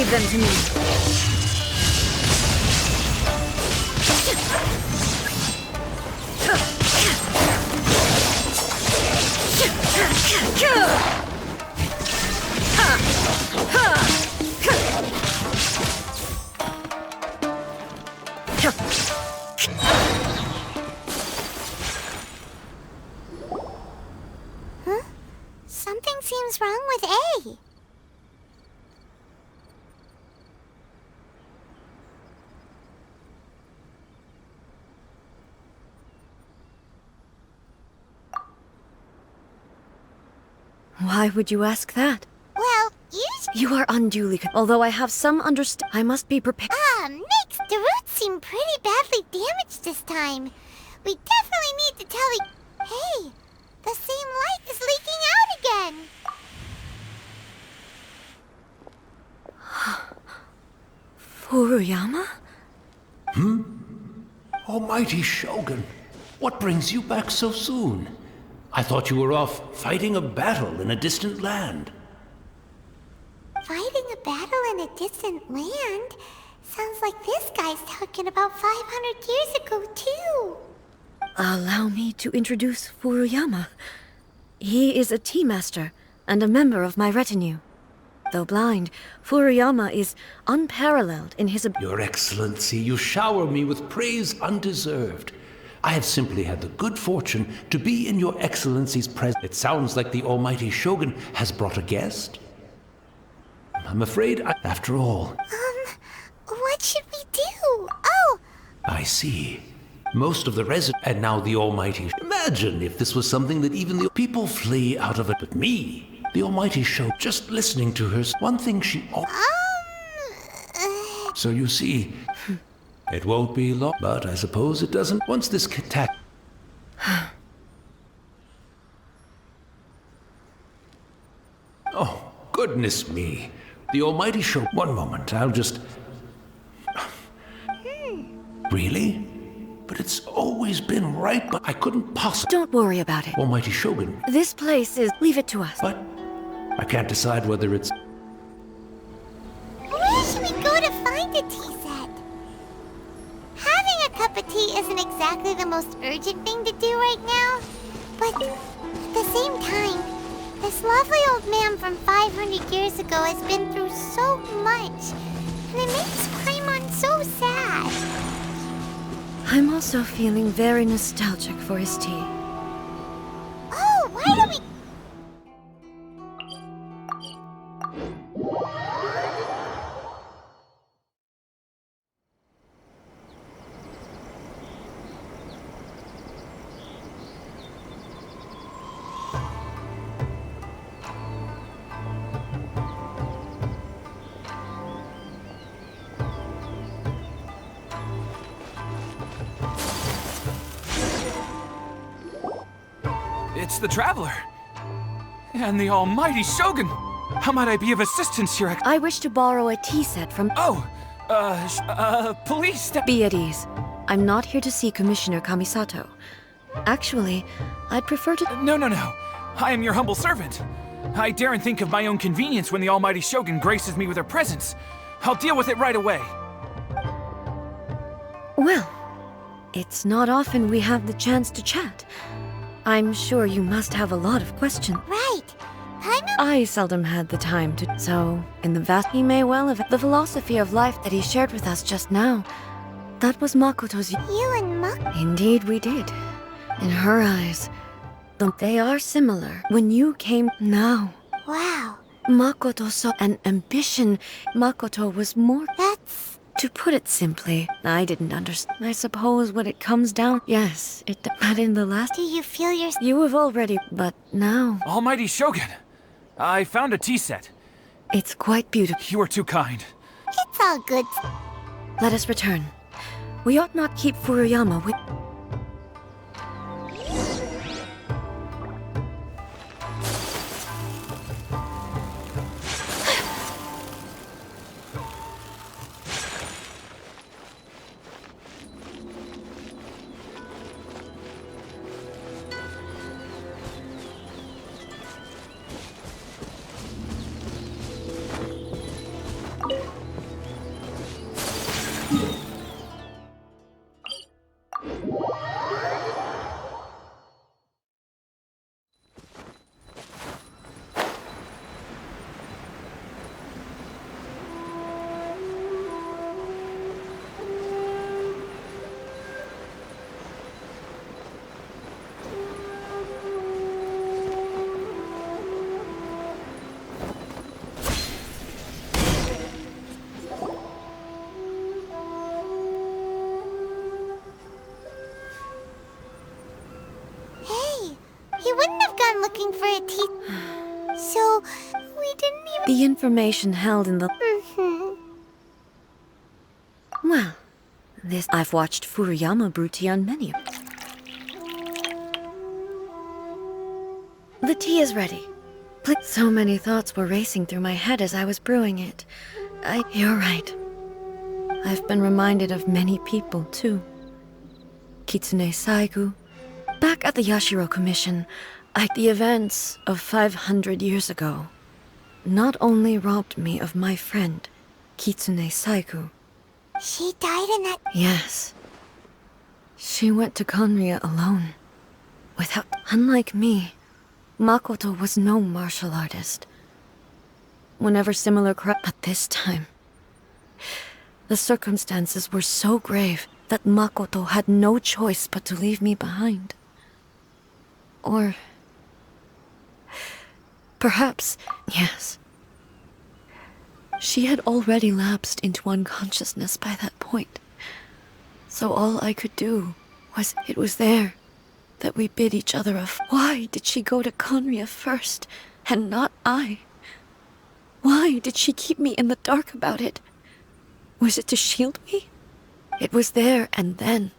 Give them to me. Huh? Something seems wrong with A. Why would you ask that? Well, You are unduly although I have some I must be prepared. Mix, the roots seem pretty badly damaged this time. We definitely need to tell the... Hey, the same light is leaking out again. Furuyama? Almighty Shogun, what brings you back so soon? I thought you were off fighting a battle in a distant land. Fighting a battle in a distant land? Sounds like this guy's talking about 500 years ago, too. Allow me to introduce Furuyama. He is a tea master and a member of my retinue. Though blind, Furuyama is unparalleled in his Your Excellency, you shower me with praise undeserved. I have simply had the good fortune to be in Your Excellency's presence. It sounds like the Almighty Shogun has brought a guest. I'm afraid after all... What should we do? Oh! I see. Most of the residents... And now the Almighty... Imagine if this was something that even the people flee out of it. But me, the Almighty Shogun, just listening to her... One thing she... So you see... It won't be long, but I suppose it doesn't. Once this attack... Oh, goodness me. The Almighty Shogun... One moment, I'll just... Really? But it's always been right, but I couldn't possibly... Don't worry about it. Almighty Shogun... This place is... Leave it to us. But I can't decide whether it's... Where should we go to find a tea set? Having a cup of tea isn't exactly the most urgent thing to do right now. But at the same time, this lovely old man from 500 years ago has been through so much. And it makes Paimon so sad. I'm also feeling very nostalgic for his tea. Oh, why don't we... It's the Traveler! And the Almighty Shogun! How might I be of assistance, Your I wish to borrow a tea set from... Police... Be at ease. I'm not here to see Commissioner Kamisato. Actually, I'd prefer to... No. I am your humble servant. I daren't think of my own convenience when the Almighty Shogun graces me with her presence. I'll deal with it right away. Well, it's not often we have the chance to chat. I'm sure you must have a lot of questions. Right. I seldom had the time to... So, in the vast... He may well have... The philosophy of life that he shared with us just now. That was Makoto's... You and Mako... Indeed we did. In her eyes, they are similar. When you came... Now. Wow. Makoto saw an ambition. Makoto was more... That's... To put it simply, I didn't understand. I suppose when it comes down... Yes, but in the last... Do you feel your... You have already... But now... Almighty Shogun! I found a tea set. It's quite beautiful. You are too kind. It's all good. Let us return. We ought not keep Furuyama with... looking for a tea. So, we didn't even... The information held in the... Well, this... I've watched Furuyama brew tea on many... The tea is ready. So many thoughts were racing through my head as I was brewing it. You're right. I've been reminded of many people, too. Kitsune Saigu. Back at the Yashiro Commission, the events of 500 years ago not only robbed me of my friend, Kitsune Saigu. She died in that... Yes. She went to Conria alone. Without... Unlike me, Makoto was no martial artist. Whenever similar But this time, the circumstances were so grave that Makoto had no choice but to leave me behind. Or... perhaps, yes. She had already lapsed into unconsciousness by that point. So all I could do was... It was there that we bid each other Why did she go to Conria first, and not I? Why did she keep me in the dark about it? Was it to shield me? It was there and then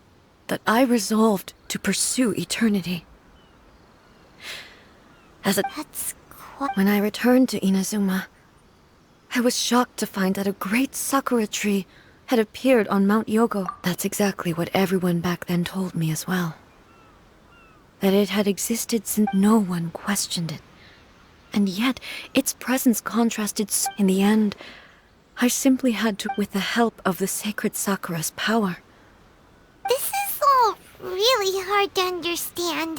that I resolved to pursue eternity. When I returned to Inazuma, I was shocked to find that a great sakura tree had appeared on Mount Yogo. That's exactly what everyone back then told me as well. That it had existed since no one questioned it. And yet, its presence contrasted in the end, I simply had to, with the help of the Sacred Sakura's power. This is all really hard to understand.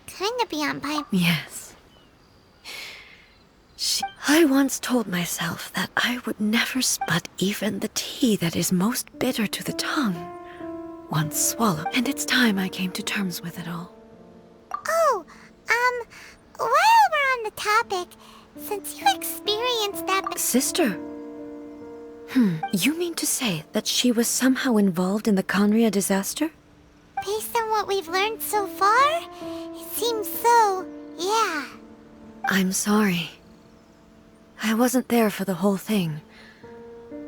Kinda beyond my... Yes. I once told myself that I would never but even the tea that is most bitter to the tongue once swallowed. And it's time I came to terms with it all. Oh, while we're on the topic, since you experienced that... Sister? You mean to say that she was somehow involved in the Conria disaster? Based on what we've learned so far, it seems so, yeah. I'm sorry. I wasn't there for the whole thing.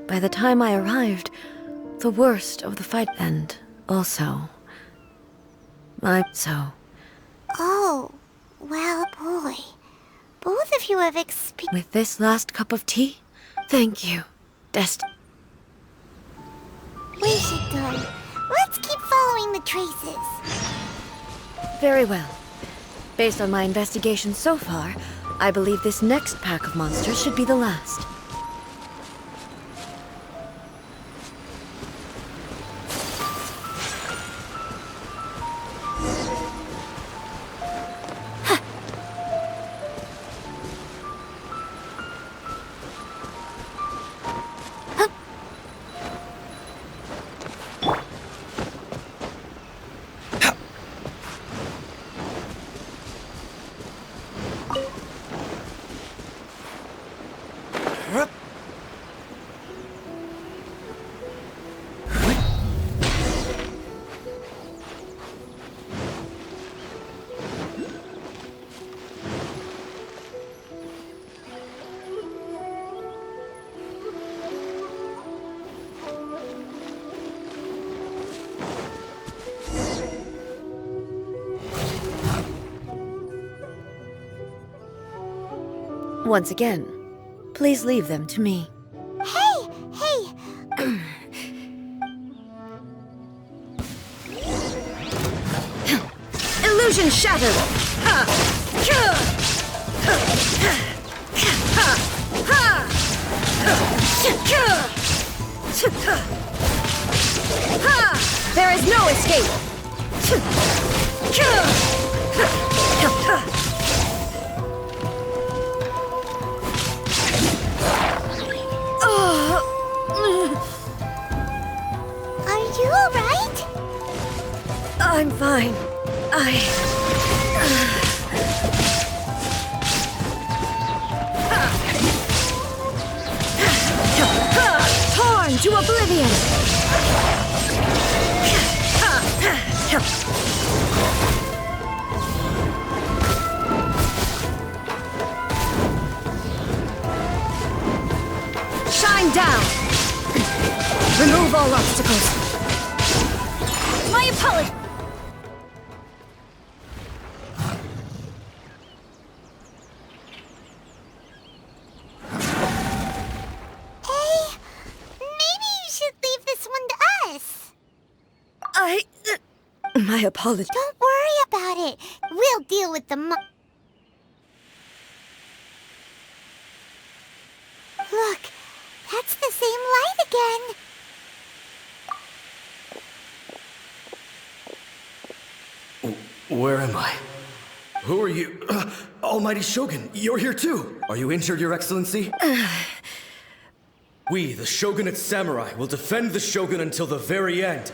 By the time I arrived, the worst of the fight and also... Oh, well, boy. Both of you have With this last cup of tea? Thank you, We should go. Let's keep following the traces. Very well. Based on my investigation so far, I believe this next pack of monsters should be the last. Once again, please leave them to me. Hey! Illusion shattered! There is no escape! Are you alright? I'm fine. Torn to oblivion! My apologies. Don't worry about it. We'll deal with the Look, that's the same light again. Where am I? Who are you? Almighty Shogun, you're here too! Are you injured, Your Excellency? We, the Shogunate Samurai, will defend the Shogun until the very end.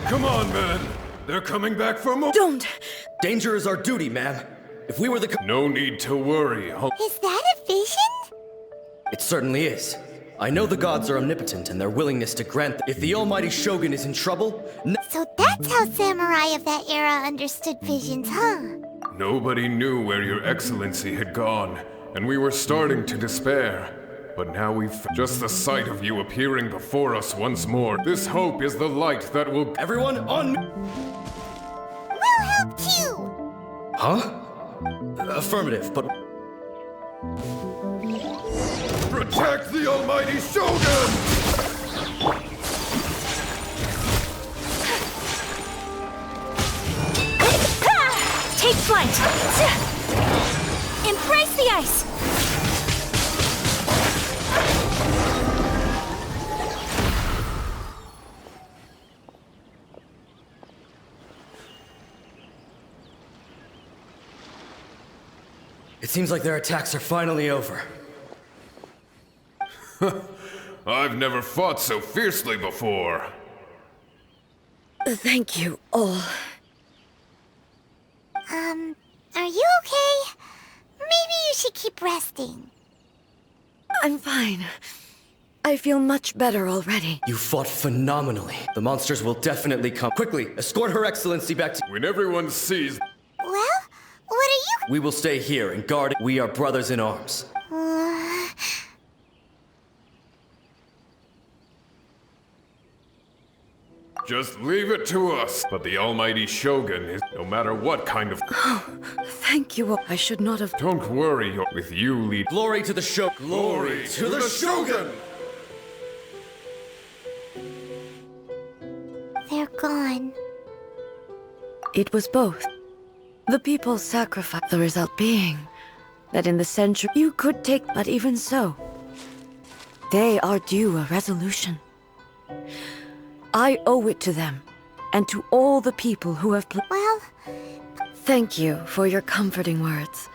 Come on, man! They're coming back for more! Don't! Danger is our duty, ma'am. If we were the No need to worry. Is that a vision? It certainly is. I know the gods are omnipotent in their willingness to grant If the Almighty Shogun is in trouble, So that's how samurai of that era understood visions, huh? Nobody knew where Your Excellency had gone, and we were starting to despair. But now just the sight of you appearing before us once more. This hope is the light that will... everyone on... We'll help too! Huh? Affirmative, but... Protect the Almighty Shogun! Take flight! Embrace the ice! It seems like their attacks are finally over. I've never fought so fiercely before. Thank you all. Are you okay? Maybe you should keep resting. I'm fine. I feel much better already. You fought phenomenally. The monsters will definitely come. Quickly, escort Her Excellency back to... When everyone sees... Well, what are you... We will stay here and guard... We are brothers in arms. Just leave it to us. But the Almighty Shogun is... no matter what kind of... Thank you all. I should not have... Don't worry, with you lead... Glory to the Shogun! Glory to the Shogun! They're gone. It was both. The people sacrificed, the result being that in the century you could take, but even so, they are due a resolution. I owe it to them, and to all the people who have Well, Thank you for your comforting words.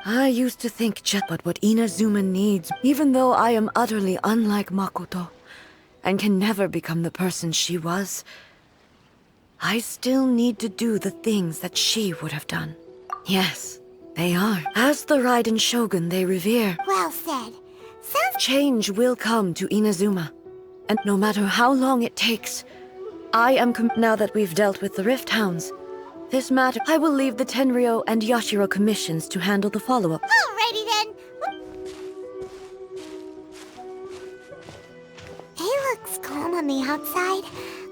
I used to think just but what Inazuma needs, even though I am utterly unlike Makoto, and can never become the person she was. I still need to do the things that she would have done. Yes, they are. As the Raiden Shogun they revere, well said. Sounds... change will come to Inazuma. And no matter how long it takes, I am now that we've dealt with the Rift Hounds, this matter, I will leave the Tenryo and Yashiro commissions to handle the follow-up. Alrighty then. It looks calm on the outside,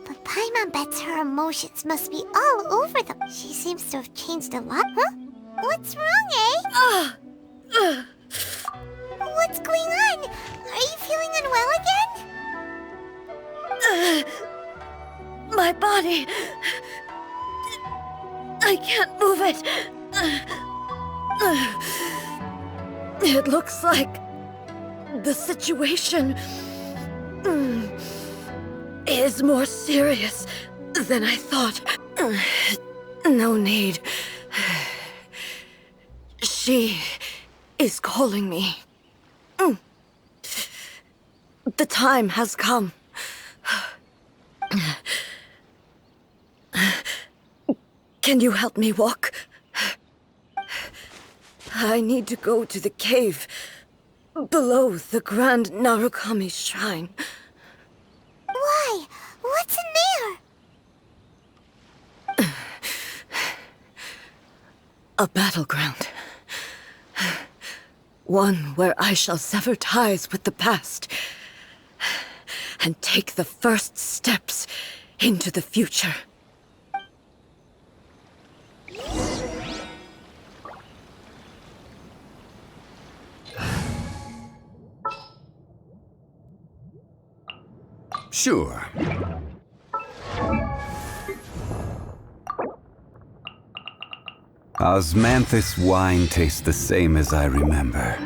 but Paimon bets her emotions must be all over them. She seems to have changed a lot, huh? What's wrong, eh? What's going on? Are you feeling unwell again? My body... I can't move it. It looks like the situation is more serious than I thought. No need. She is calling me. The time has come. Can you help me walk? I need to go to the cave below the Grand Narukami Shrine. Why? What's in there? A battleground. One where I shall sever ties with the past and take the first steps into the future. Sure. Osmanthus wine tastes the same as I remember.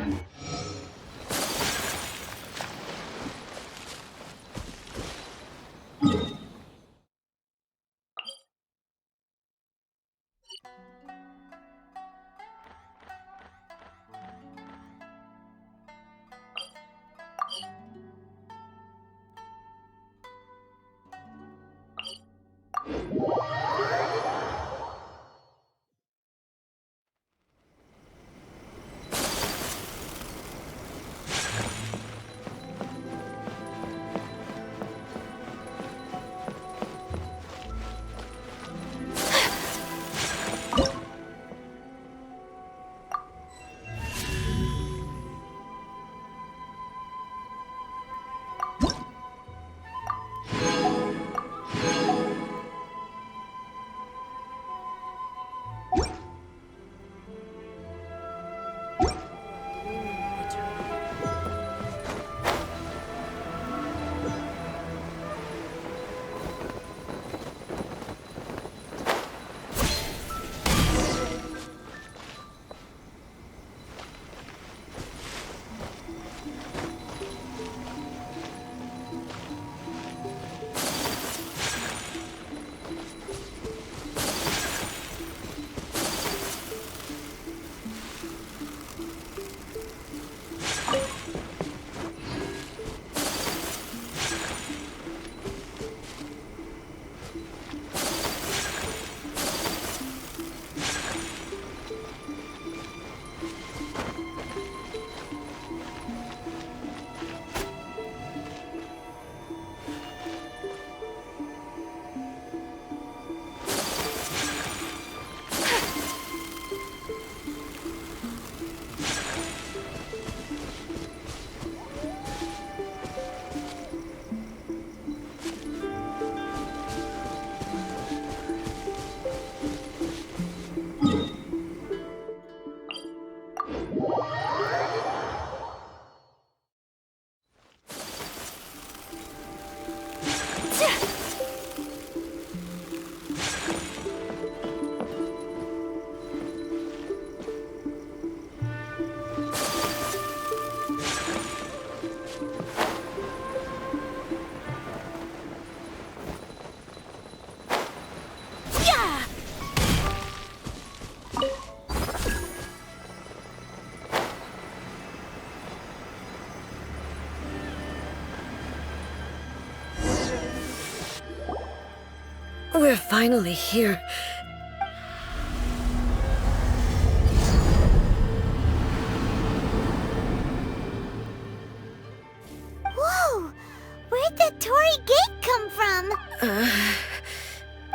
We're finally here. Whoa! Where'd the Torii Gate come from?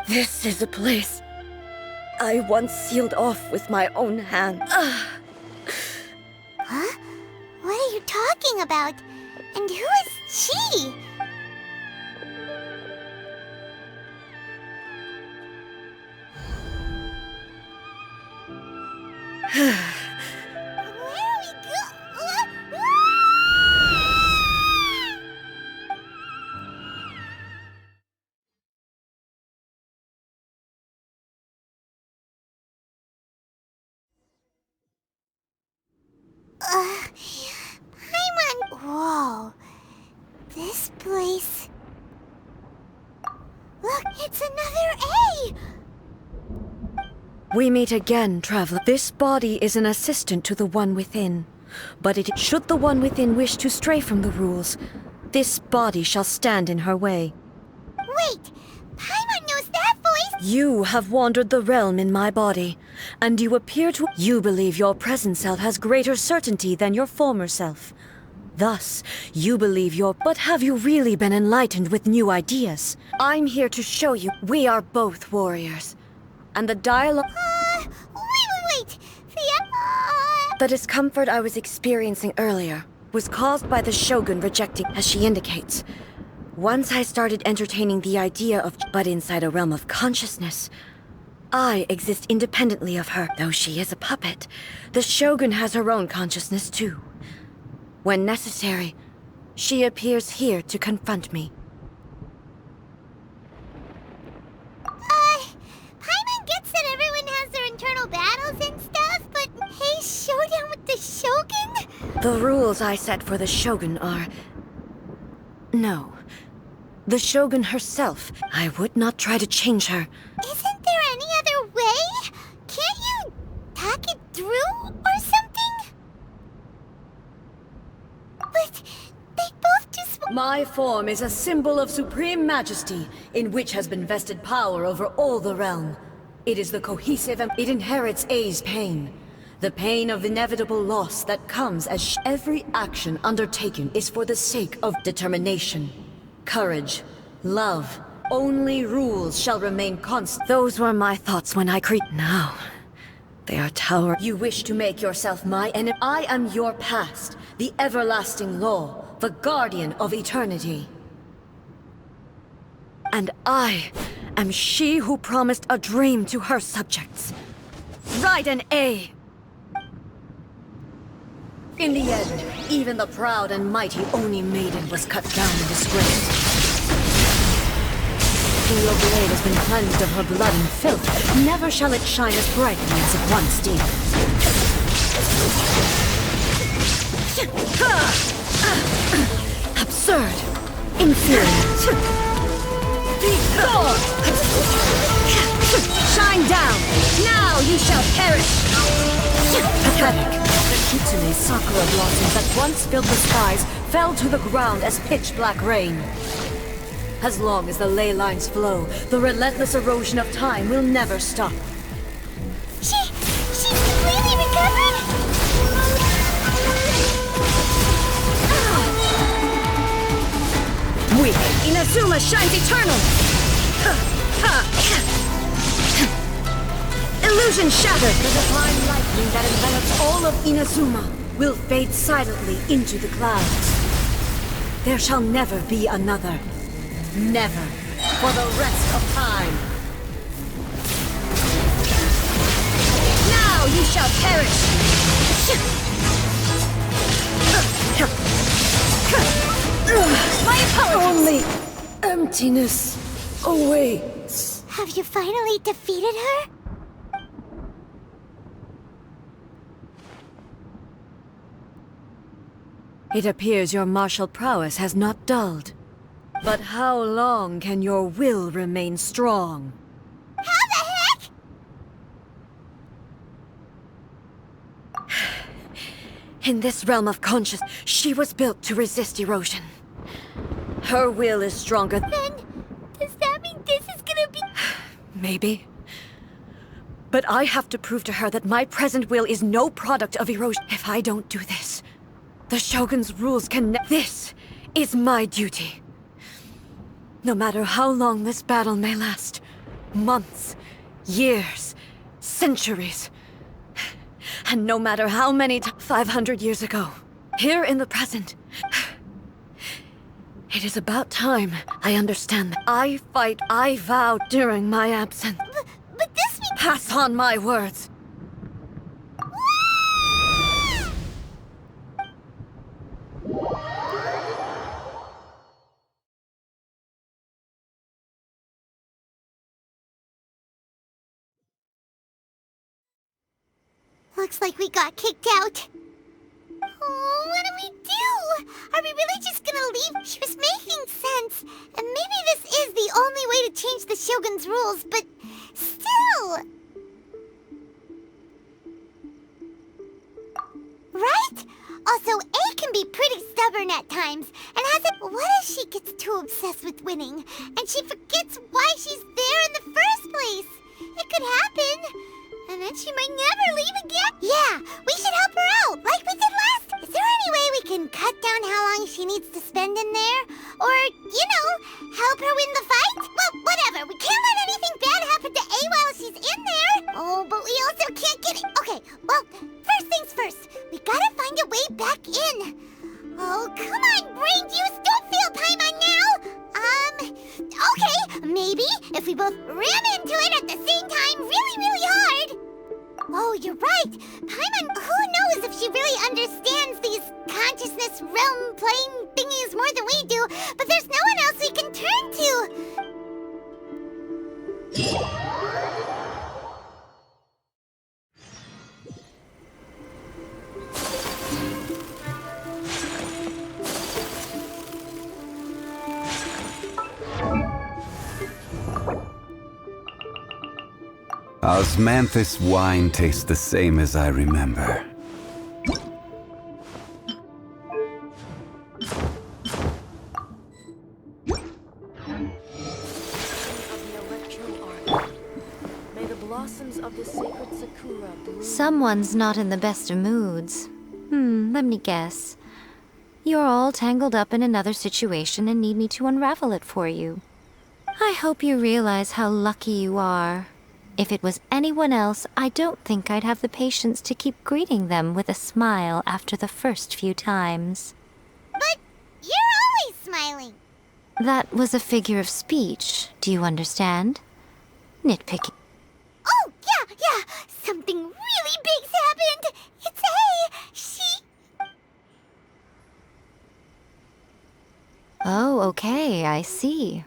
This is a place I once sealed off with my own hand. Huh? What are you talking about? And who is she? Where are we Paimon! Whoa. This place... Look, it's another A! We meet again, traveler. This body is an assistant to the one within. But should the one within wish to stray from the rules, this body shall stand in her way. Wait! Paimon knows that voice! You have wandered the realm in my body, and you appear to... You believe your present self has greater certainty than your former self. Thus, you believe your... But have you really been enlightened with new ideas? I'm here to show you we are both warriors. And the dialogue... Wait! The discomfort I was experiencing earlier was caused by the Shogun rejecting, as she indicates. Once I started entertaining the idea of... But inside a realm of consciousness, I exist independently of her. Though she is a puppet, the Shogun has her own consciousness too. When necessary, she appears here to confront me. The rules I set for the Shogun are... No. The Shogun herself. I would not try to change her. Isn't there any other way? Can't you talk it through or something? But they both just... My form is a symbol of supreme majesty, in which has been vested power over all the realm. It is the cohesive and it inherits Ei's pain. The pain of inevitable loss that comes as every action undertaken is for the sake of determination, courage, love. Only rules shall remain constant. Those were my thoughts when I created. Now, they are tower. You wish to make yourself my enemy. I am your past, the everlasting law, the guardian of eternity. And I am she who promised a dream to her subjects. Raiden Ei. In the end, even the proud and mighty Oni maiden was cut down in disgrace. Till your blade has been cleansed of her blood and filth, never shall it shine as brightly as it once did. Absurd. Inferior. Shine down! Now you shall perish! Pathetic. The Kitsune Sakura blossoms that once filled the skies fell to the ground as pitch-black rain. As long as the ley lines flow, the relentless erosion of time will never stop. She's completely recovered? Weak, Inazuma shines eternal! Illusion shattered! The divine lightning that envelops all of Inazuma will fade silently into the clouds. There shall never be another. Never. For the rest of time. Now you shall perish! My apologies! Only emptiness awaits. Have you finally defeated her? It appears your martial prowess has not dulled. But how long can your will remain strong? How the heck? In this realm of conscious, she was built to resist erosion. Her will is stronger. Then, does that mean this is gonna be... Maybe. But I have to prove to her that my present will is no product of erosion. If I don't do this, the Shogun's rules can This is my duty. No matter how long this battle may last. Months, years, centuries. And no matter how many 500 years ago. Here in the present. It is about time I understand that I fight I vowed during my absence. But this means... Pass on my words. Looks like we got kicked out. Oh, what do we do? Are we really just gonna leave? She was making sense. And maybe this is the only way to change the Shogun's rules, but still... Right? Also, A can be pretty stubborn at times, and has it. What if she gets too obsessed with winning, and she forgets why she's there in the first place? It could happen. And then she might never leave again. Yeah, we should help her out, like we did last. Is there any way we can cut down how long she needs to spend in there? Or, you know, help her win the fight? Well, whatever. We can't let anything bad happen to A while she's in there. Oh, but we also can't get it. Okay, well, first things first. We gotta find a way back in. Oh, come on, brain juice. Don't feel Paimon now. Okay, maybe if we both ran into it at the same time really, really hard. Oh, you're right. Paimon, who knows if she really understands these consciousness realm plane thingies more than we do, but there's no one else we can turn to. Osmanthus wine tastes the same as I remember. May the blossoms of the Sacred Sakura bloom. Someone's not in the best of moods. Let me guess. You're all tangled up in another situation and need me to unravel it for you. I hope you realize how lucky you are. If it was anyone else, I don't think I'd have the patience to keep greeting them with a smile after the first few times. But you're always smiling. That was a figure of speech, do you understand? Nitpicking. Oh, yeah. Something really big's happened. It's Ei. She... Oh, okay, I see.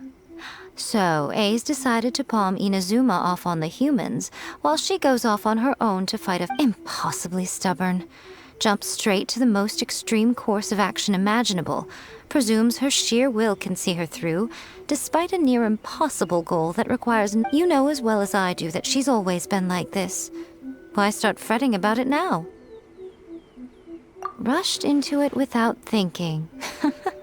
So, Ei's decided to palm Inazuma off on the humans, while she goes off on her own to fight a impossibly stubborn. Jumps straight to the most extreme course of action imaginable, presumes her sheer will can see her through, despite a near impossible goal that requires... You know as well as I do that she's always been like this. Why start fretting about it now? Rushed into it without thinking.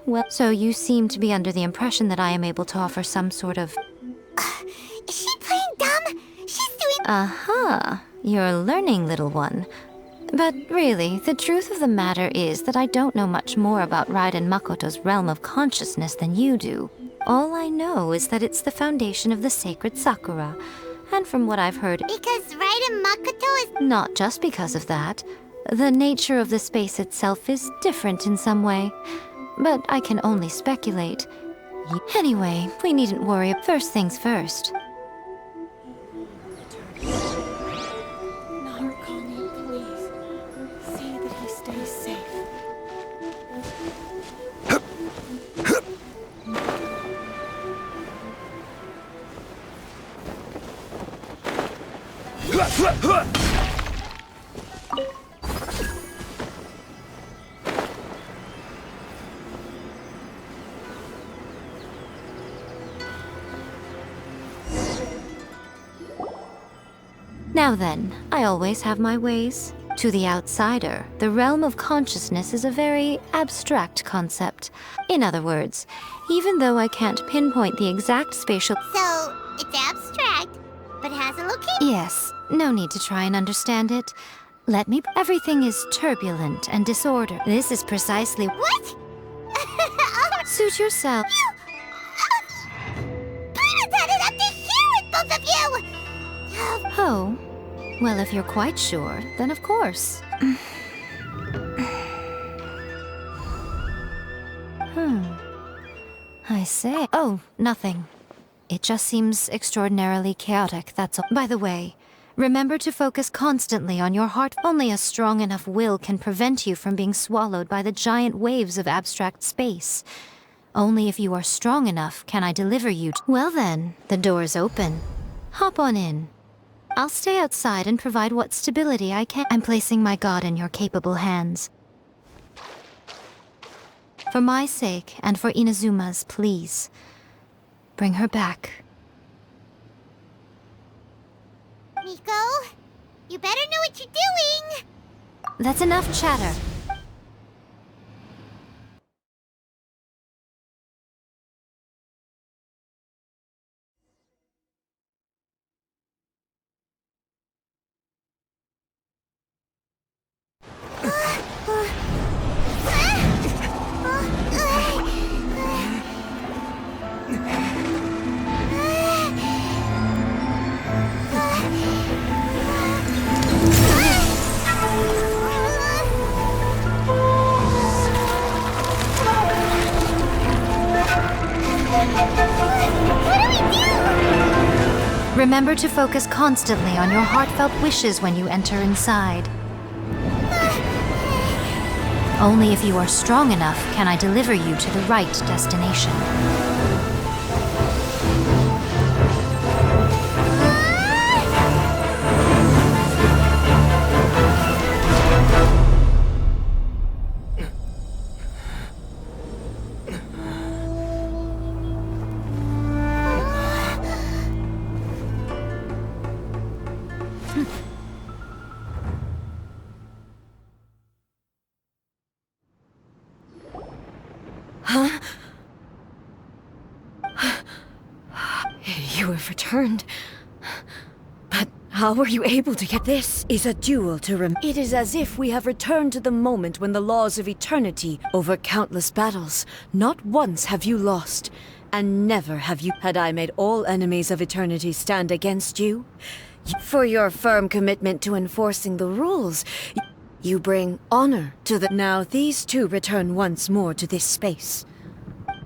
Well, so you seem to be under the impression that I am able to offer some sort of... Is she playing dumb? She's doing... Aha! You're learning, little one. But really, the truth of the matter is that I don't know much more about Raiden Makoto's realm of consciousness than you do. All I know is that it's the foundation of the Sacred Sakura. And from what I've heard... Because Raiden Makoto is... Not just because of that. The nature of the space itself is different in some way. But I can only speculate. Anyway, we needn't worry. First things first. Narukami, please. See that he stays safe. Now then, I always have my ways. To the outsider, the realm of consciousness is a very abstract concept. In other words, even though I can't pinpoint the exact spatial... So, it's abstract, but has a location. Yes, no need to try and understand it. Let me... Everything is turbulent and disordered. This is precisely... What? Suit yourself. Paimon had it up to here with both of you! Oh, well, if you're quite sure, then of course. I say. Oh, nothing. It just seems extraordinarily chaotic, that's all. By the way, remember to focus constantly on your heart. Only a strong enough will can prevent you from being swallowed by the giant waves of abstract space. Only if you are strong enough can I deliver you to... Well then, the door's open. Hop on in. I'll stay outside and provide what stability I can. I'm placing my god in your capable hands. For my sake, and for Inazuma's, please. Bring her back. Miko, you better know what you're doing! That's enough chatter. Remember to focus constantly on your heartfelt wishes when you enter inside. Only if you are strong enough can I deliver you to the right destination. You have returned. But how were you able to get this? Is a duel to It is as if we have returned to the moment when the laws of eternity over countless battles. Not once have you lost, and never have you. Had I made all enemies of eternity stand against you? For your firm commitment to enforcing the rules, you bring honor to the. Now these two return once more to this space.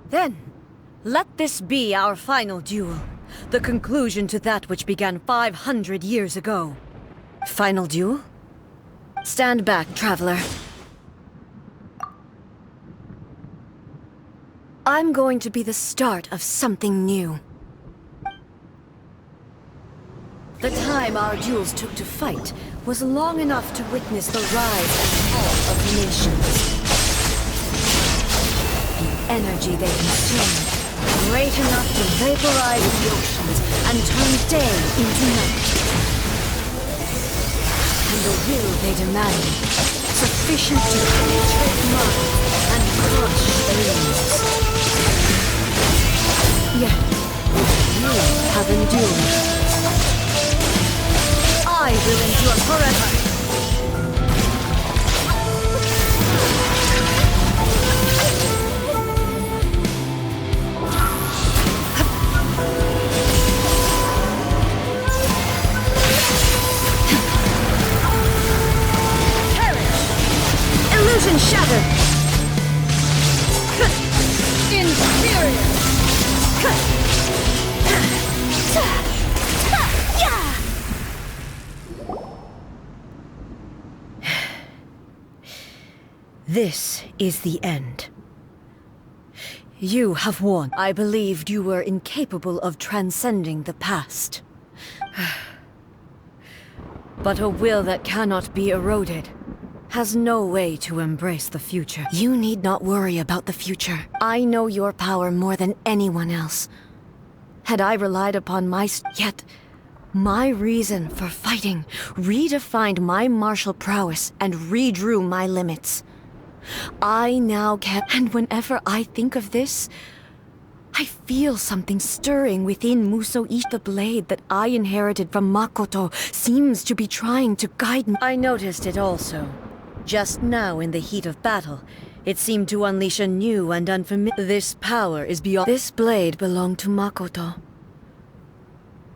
Then, let this be our final duel. The conclusion to that which began 500 years ago. Final duel? Stand back, traveler. I'm going to be the start of something new. The time our duels took to fight was long enough to witness the rise and fall of nations. The energy they consumed, great enough to vaporize the oceans and turn day into night. And the will they demanded, sufficient to penetrate minds and crush dreams. Yet, you have endured. I will endure forever. Illusion shattered! Inferior! This is the end. You have won. I believed you were incapable of transcending the past. But a will that cannot be eroded has no way to embrace the future. You need not worry about the future. I know your power more than anyone else. Had I relied upon yet my reason for fighting redefined my martial prowess and redrew my limits. I now can, and whenever I think of this, I feel something stirring within Musou Ishi. The blade that I inherited from Makoto seems to be trying to guide me. I noticed it also. Just now in the heat of battle, it seemed to unleash a new and unfamiliar. This power is beyond. This blade belonged to Makoto.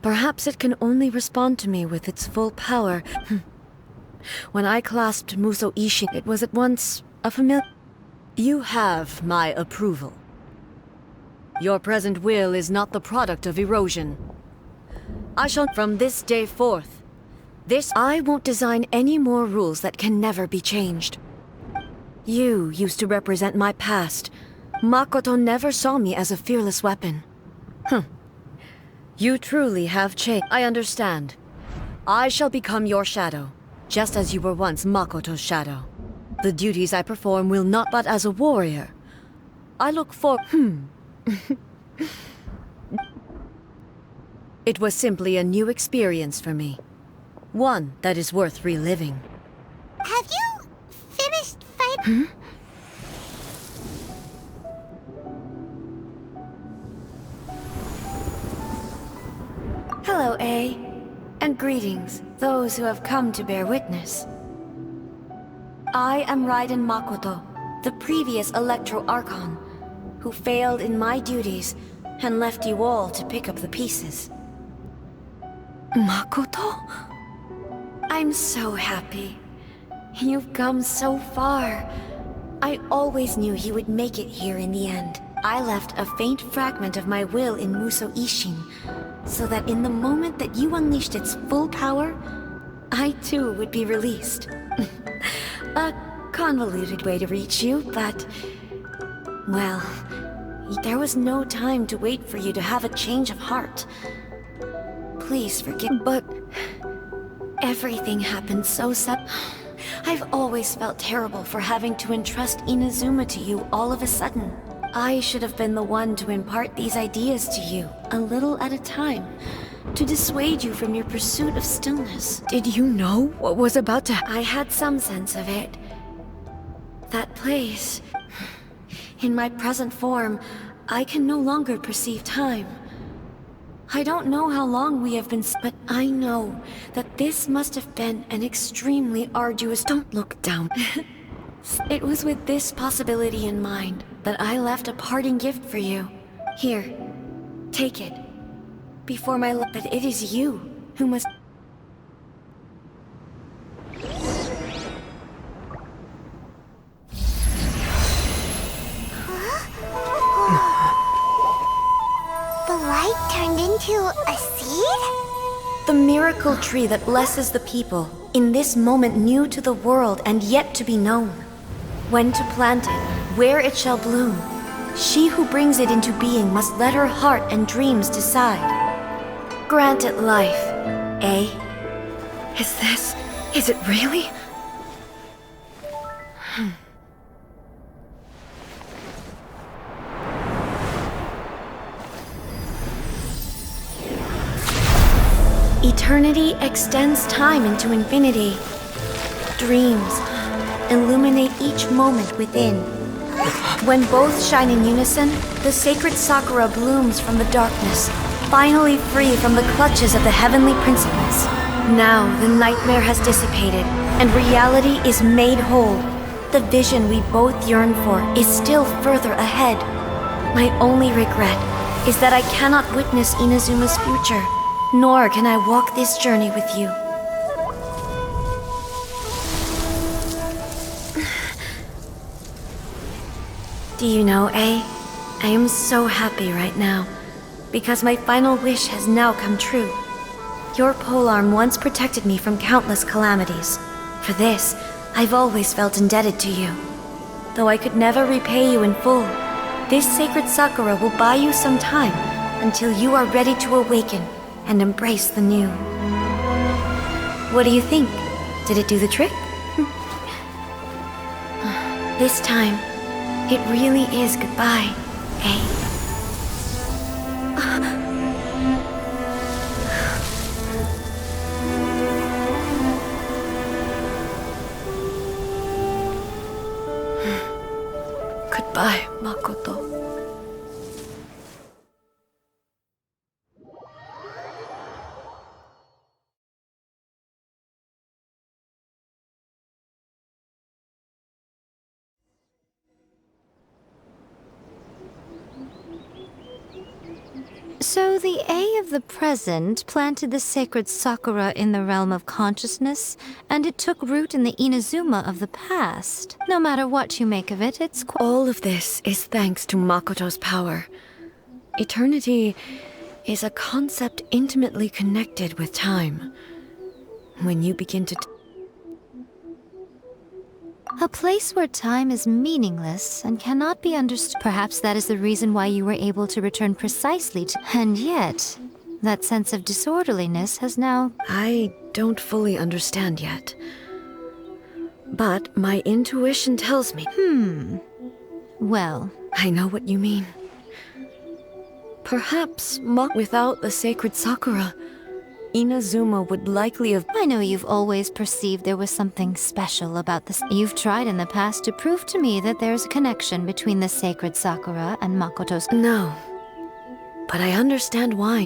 Perhaps it can only respond to me with its full power. When I clasped Musou Ishi, it was at once a familiar. You have my approval. Your present will is not the product of erosion. I shall, from this day forth, I won't design any more rules that can never be changed. You used to represent my past. Makoto never saw me as a fearless weapon. You truly have changed. I understand. I shall become your shadow, just as you were once Makoto's shadow. The duties I perform will not, but as a warrior, I look for. It was simply a new experience for me. One that is worth reliving. Have you finished fighting? Hello, Ei, and greetings, those who have come to bear witness. I am Raiden Makoto, the previous Electro Archon, who failed in my duties and left you all to pick up the pieces. Makoto? I'm so happy. You've come so far. I always knew you would make it here in the end. I left a faint fragment of my will in Musou Ishin, so that in the moment that you unleashed its full power, I too would be released. A convoluted way to reach you, but... well, there was no time to wait for you to have a change of heart. Please forgive... but... everything happened so sudden. I've always felt terrible for having to entrust Inazuma to you all of a sudden. I should have been the one to impart these ideas to you, a little at a time, to dissuade you from your pursuit of stillness. Did you know what was about to happen? I had some sense of it. That place... in my present form, I can no longer perceive time. I don't know how long we have been, but I know that this must have been an extremely arduous. Don't look down. It was with this possibility in mind that I left a parting gift for you. Here, take it. Before my but it is you who must. The light turned into a seed? The miracle tree that blesses the people, in this moment new to the world and yet to be known. When to plant it, where it shall bloom. She who brings it into being must let her heart and dreams decide. Grant it life, Ei. Is it really? Eternity extends time into infinity. Dreams illuminate each moment within. When both shine in unison, the sacred Sakura blooms from the darkness, finally free from the clutches of the heavenly principles. Now the nightmare has dissipated, and reality is made whole. The vision we both yearn for is still further ahead. My only regret is that I cannot witness Inazuma's future, nor can I walk this journey with you. Do you know, Ei? I am so happy right now, because my final wish has now come true. Your polearm once protected me from countless calamities. For this, I've always felt indebted to you. Though I could never repay you in full, this sacred Sakura will buy you some time until you are ready to awaken and embrace the new. What do you think? Did it do the trick? This time, it really is goodbye, Ei. Goodbye, Makoto. So the Ei of the present planted the sacred Sakura in the realm of consciousness, and it took root in the Inazuma of the past. No matter what you make of it, it's all of this is thanks to Makoto's power. Eternity is a concept intimately connected with time. When you begin to... A place where time is meaningless and cannot be understood. Perhaps that is the reason why you were able to return precisely to... And yet, that sense of disorderliness has now... I don't fully understand yet. But my intuition tells me... Well... I know what you mean. Perhaps without the sacred Sakura, Inazuma would likely have... I know you've always perceived there was something special about this. You've tried in the past to prove to me that there's a connection between the sacred Sakura and Makoto's... No. But I understand why.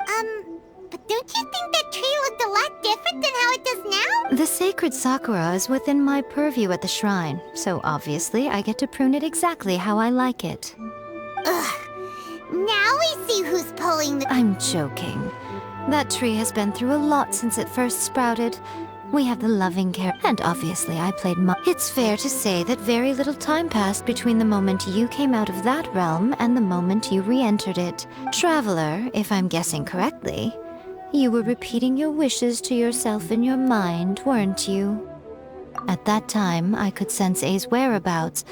But don't you think that tree looked a lot different than how it does now? The sacred Sakura is within my purview at the shrine, so obviously I get to prune it exactly how I like it. Ugh. Now we see who's pulling the... I'm joking. That tree has been through a lot since it first sprouted. We have the loving care, and obviously I played It's fair to say that very little time passed between the moment you came out of that realm and the moment you re-entered it. Traveler, if I'm guessing correctly, you were repeating your wishes to yourself in your mind, weren't you? At that time, I could sense Ei's whereabouts.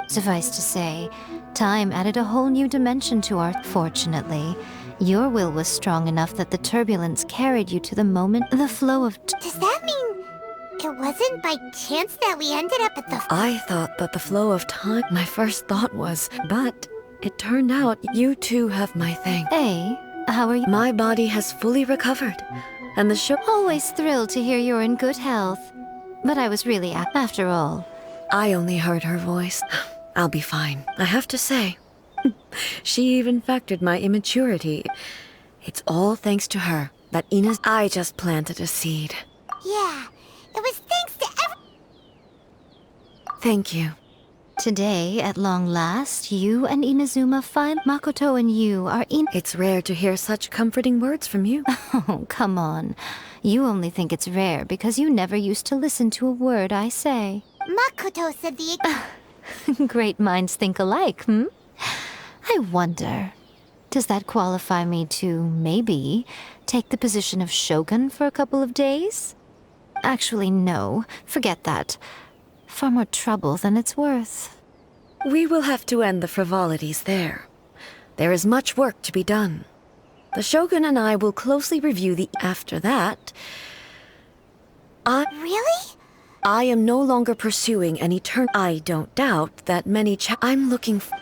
Suffice to say, time added a whole new dimension to our... Fortunately, your will was strong enough that the turbulence carried you to the moment, the flow of... Does that mean it wasn't by chance that we ended up at the... I thought that the flow of time... My first thought was, but it turned out you too have my thing. Ei, how are you? My body has fully recovered, and the show... Always thrilled to hear you're in good health. But I was really... After all... I only heard her voice. I'll be fine, I have to say. She even factored my immaturity It's all thanks to her that I just planted a seed. Yeah, it was thanks to Thank you. Today, at long last, you and Inazuma find Makoto and you are in. It's rare to hear such comforting words from you. Oh, come on. You only think it's rare because you never used to listen to a word I say. Makoto said the... Great minds think alike, hmm? I wonder, does that qualify me to, maybe, take the position of Shogun for a couple of days? Actually, no. Forget that. Far more trouble than it's worth. We will have to end the frivolities there. There is much work to be done. The Shogun and I will closely review the... After that... Really? I am no longer pursuing any turn... I don't doubt that many I'm looking for...